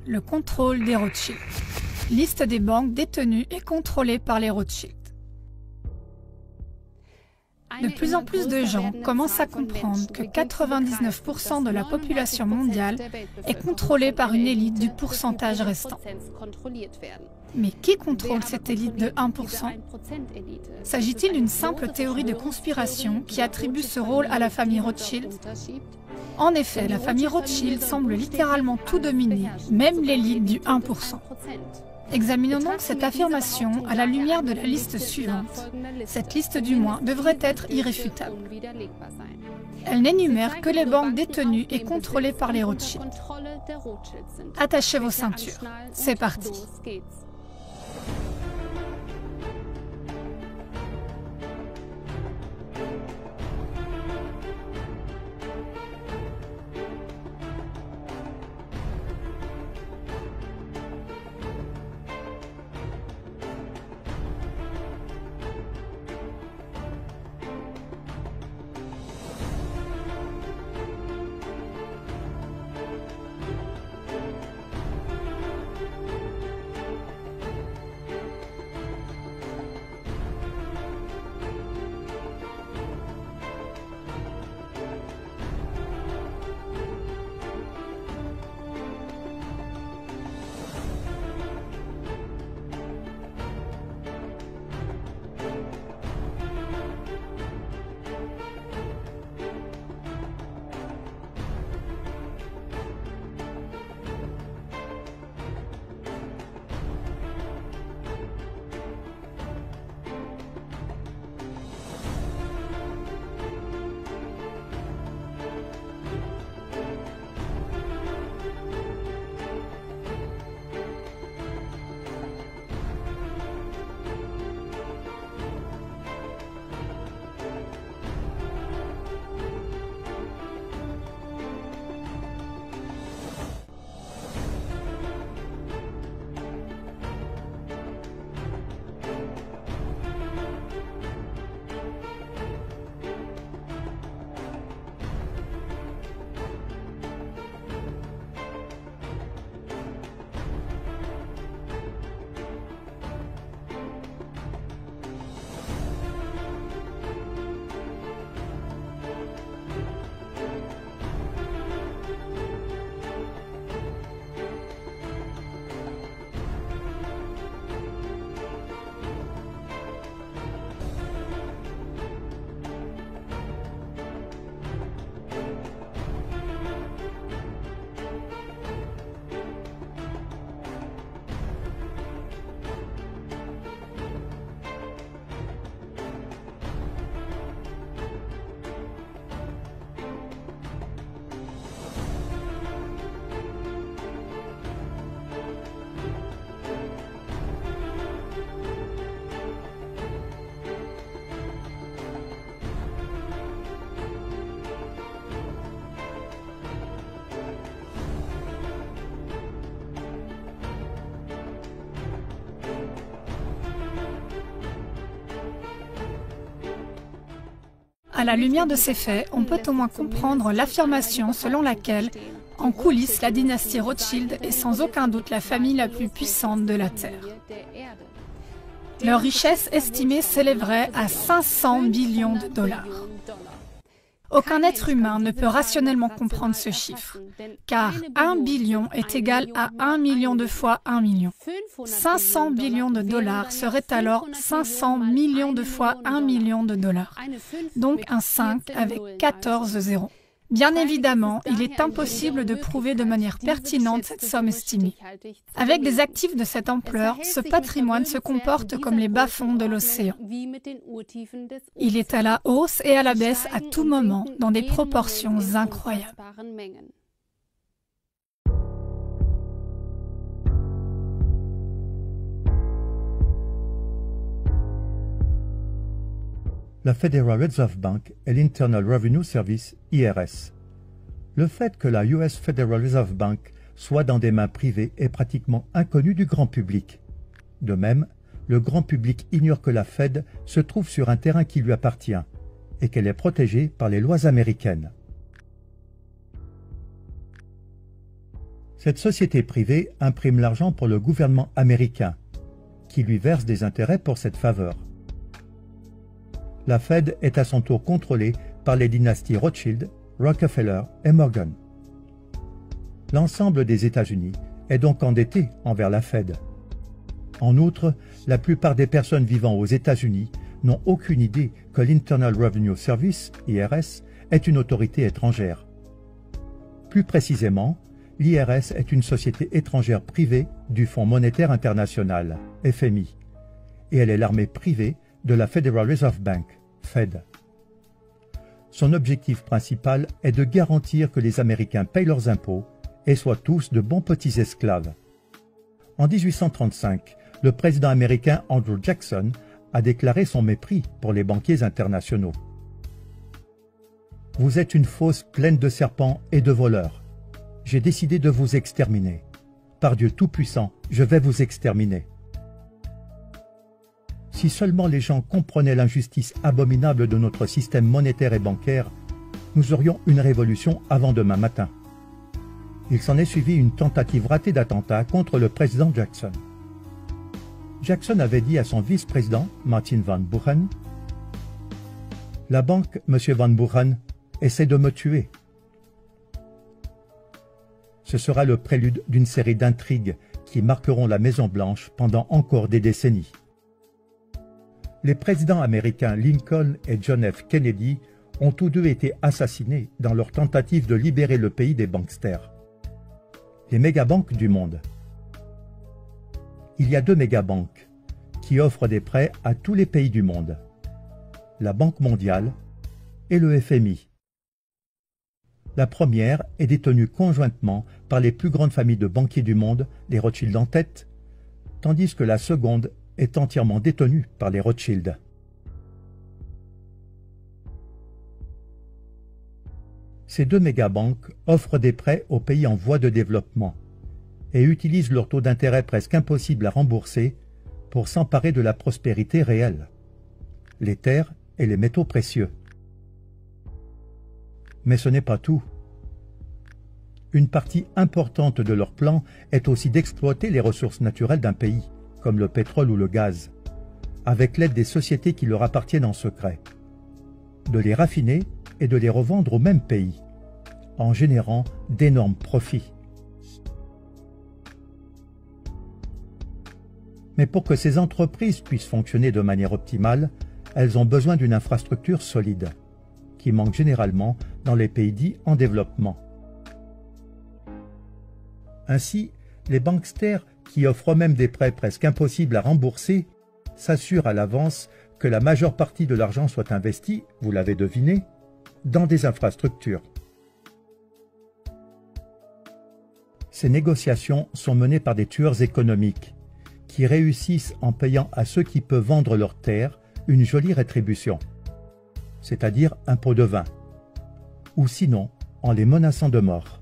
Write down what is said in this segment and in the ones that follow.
le contrôle des Rothschild. Liste des banques détenues et contrôlées par les Rothschild. De plus en plus de gens commencent à comprendre que 99% de la population mondiale est contrôlée par une élite du pourcentage restant. Mais qui contrôle cette élite de 1%? S'agit-il d'une simple théorie de conspiration qui attribue ce rôle à la famille Rothschild? En effet, la famille Rothschild semble littéralement tout dominer, même l'élite du 1%. Examinons donc cette affirmation à la lumière de la liste suivante. Cette liste du moins devrait être irréfutable. Elle n'énumère que les banques détenues et contrôlées par les Rothschild. Attachez vos ceintures. C'est parti. À la lumière de ces faits, on peut au moins comprendre l'affirmation selon laquelle, en coulisses, la dynastie Rothschild est sans aucun doute la famille la plus puissante de la Terre. Leur richesse estimée s'élèverait à 500 billions de dollars. Aucun être humain ne peut rationnellement comprendre ce chiffre, car 1 billion est égal à 1 million de fois 1 million. 500 billions de dollars serait alors 500 millions de fois 1 million de dollars, donc un 5 avec 14 zéros. Bien évidemment, il est impossible de prouver de manière pertinente cette somme estimée. Avec des actifs de cette ampleur, ce patrimoine se comporte comme les bas-fonds de l'océan. Il est à la hausse et à la baisse à tout moment, dans des proportions incroyables. La Federal Reserve Bank et l'Internal Revenue Service, IRS. Le fait que la US Federal Reserve Bank soit dans des mains privées est pratiquement inconnu du grand public. De même, le grand public ignore que la Fed se trouve sur un terrain qui lui appartient et qu'elle est protégée par les lois américaines. Cette société privée imprime l'argent pour le gouvernement américain, qui lui verse des intérêts pour cette faveur. La Fed est à son tour contrôlée par les dynasties Rothschild, Rockefeller et Morgan. L'ensemble des États-Unis est donc endetté envers la Fed. En outre, la plupart des personnes vivant aux États-Unis n'ont aucune idée que l'Internal Revenue Service, IRS, est une autorité étrangère. Plus précisément, l'IRS est une société étrangère privée du Fonds monétaire international, FMI, et elle est l'armée privée de la Federal Reserve Bank, Fed. Son objectif principal est de garantir que les Américains payent leurs impôts et soient tous de bons petits esclaves. En 1835, le président américain Andrew Jackson a déclaré son mépris pour les banquiers internationaux. « Vous êtes une fosse pleine de serpents et de voleurs. J'ai décidé de vous exterminer. Par Dieu Tout-Puissant, je vais vous exterminer. » Si seulement les gens comprenaient l'injustice abominable de notre système monétaire et bancaire, nous aurions une révolution avant demain matin. Il s'en est suivi une tentative ratée d'attentat contre le président Jackson. Jackson avait dit à son vice-président, Martin Van Buren, « La banque, M. Van Buren, essaie de me tuer. » Ce sera le prélude d'une série d'intrigues qui marqueront la Maison-Blanche pendant encore des décennies. Les présidents américains Lincoln et John F. Kennedy ont tous deux été assassinés dans leur tentative de libérer le pays des banksters. Les mégabanques du monde. Il y a deux mégabanques qui offrent des prêts à tous les pays du monde, la Banque mondiale et le FMI. La première est détenue conjointement par les plus grandes familles de banquiers du monde, les Rothschild en tête, tandis que la seconde est entièrement détenue par les Rothschild. Ces deux mégabanques offrent des prêts aux pays en voie de développement et utilisent leur taux d'intérêt presque impossible à rembourser pour s'emparer de la prospérité réelle, les terres et les métaux précieux. Mais ce n'est pas tout. Une partie importante de leur plan est aussi d'exploiter les ressources naturelles d'un pays, comme le pétrole ou le gaz, avec l'aide des sociétés qui leur appartiennent en secret, de les raffiner et de les revendre au même pays, en générant d'énormes profits. Mais pour que ces entreprises puissent fonctionner de manière optimale, elles ont besoin d'une infrastructure solide, qui manque généralement dans les pays dits en développement. Ainsi, les banksters, qui offrent même des prêts presque impossibles à rembourser, s'assurent à l'avance que la majeure partie de l'argent soit investie, vous l'avez deviné, dans des infrastructures. Ces négociations sont menées par des tueurs économiques, qui réussissent en payant à ceux qui peuvent vendre leurs terres une jolie rétribution, c'est-à-dire un pot de vin, ou sinon en les menaçant de mort.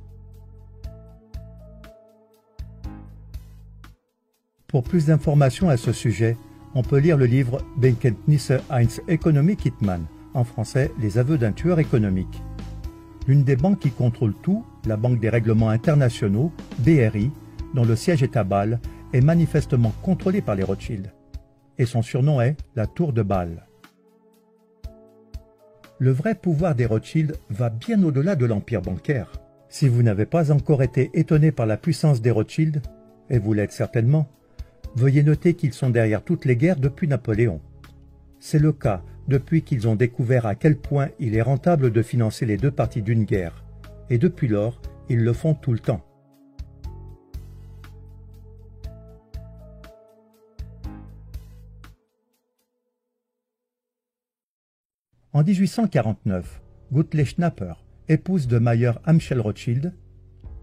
Pour plus d'informations à ce sujet, on peut lire le livre Bekenntnisse eines Ökonomie-Hitman, en français Les aveux d'un tueur économique. L'une des banques qui contrôle tout, la Banque des règlements internationaux, BRI, dont le siège est à Bâle, est manifestement contrôlée par les Rothschild, et son surnom est la Tour de Bâle. Le vrai pouvoir des Rothschild va bien au-delà de l'empire bancaire. Si vous n'avez pas encore été étonné par la puissance des Rothschild, et vous l'êtes certainement, veuillez noter qu'ils sont derrière toutes les guerres depuis Napoléon. C'est le cas depuis qu'ils ont découvert à quel point il est rentable de financer les deux parties d'une guerre, et depuis lors, ils le font tout le temps. En 1849, Gutle Schnapper, épouse de Mayer Amschel Rothschild,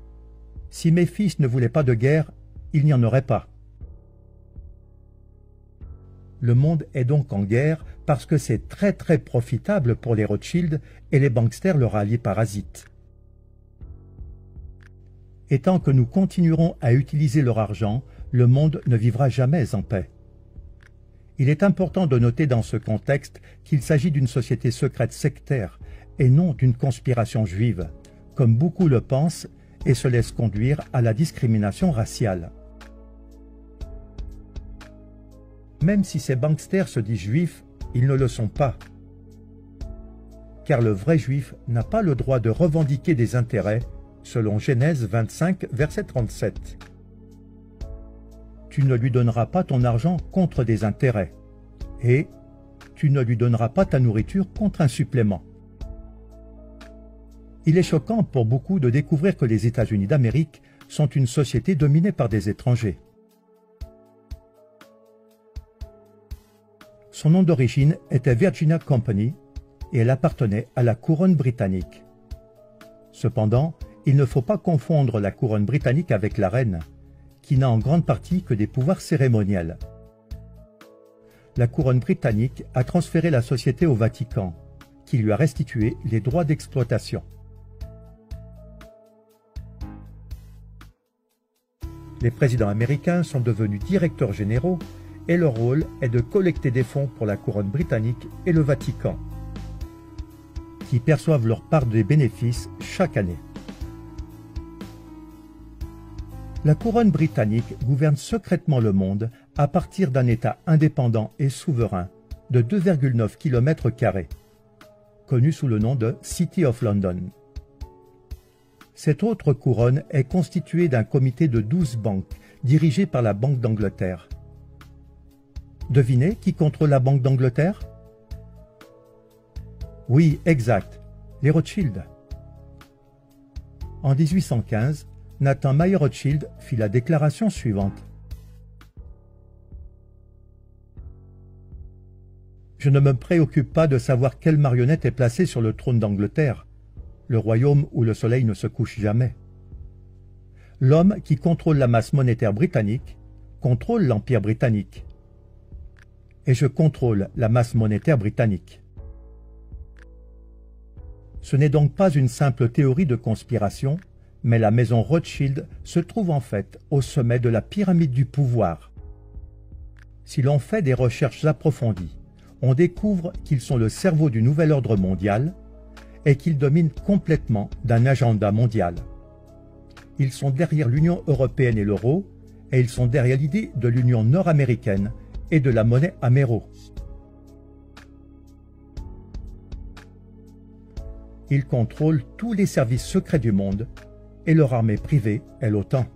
« Si mes fils ne voulaient pas de guerre, il n'y en aurait pas. » Le monde est donc en guerre parce que c'est très profitable pour les Rothschild et les banksters leur alliés parasites. Et tant que nous continuerons à utiliser leur argent, le monde ne vivra jamais en paix. Il est important de noter dans ce contexte qu'il s'agit d'une société secrète sectaire et non d'une conspiration juive, comme beaucoup le pensent et se laissent conduire à la discrimination raciale. Même si ces banksters se disent juifs, ils ne le sont pas. Car le vrai juif n'a pas le droit de revendiquer des intérêts, selon Genèse 25, verset 37. Tu ne lui donneras pas ton argent contre des intérêts, et tu ne lui donneras pas ta nourriture contre un supplément. Il est choquant pour beaucoup de découvrir que les États-Unis d'Amérique sont une société dominée par des étrangers. Son nom d'origine était Virginia Company et elle appartenait à la couronne britannique. Cependant, il ne faut pas confondre la couronne britannique avec la reine, qui n'a en grande partie que des pouvoirs cérémoniels. La couronne britannique a transféré la société au Vatican, qui lui a restitué les droits d'exploitation. Les présidents américains sont devenus directeurs généraux et leur rôle est de collecter des fonds pour la couronne britannique et le Vatican, qui perçoivent leur part des bénéfices chaque année. La couronne britannique gouverne secrètement le monde à partir d'un État indépendant et souverain de 2,9 km², connu sous le nom de City of London. Cette autre couronne est constituée d'un comité de 12 banques dirigées par la Banque d'Angleterre. Devinez qui contrôle la Banque d'Angleterre? Oui, exact, les Rothschild. En 1815, Nathan Mayer Rothschild fit la déclaration suivante. Je ne me préoccupe pas de savoir quelle marionnette est placée sur le trône d'Angleterre, le royaume où le soleil ne se couche jamais. L'homme qui contrôle la masse monétaire britannique contrôle l'Empire britannique. Et je contrôle la masse monétaire britannique. Ce n'est donc pas une simple théorie de conspiration, mais la maison Rothschild se trouve en fait au sommet de la pyramide du pouvoir. Si l'on fait des recherches approfondies, on découvre qu'ils sont le cerveau du nouvel ordre mondial et qu'ils dominent complètement d'un agenda mondial. Ils sont derrière l'Union européenne et l'euro, et ils sont derrière l'idée de l'Union nord-américaine et de la monnaie améro. Ils contrôlent tous les services secrets du monde et leur armée privée est l'OTAN.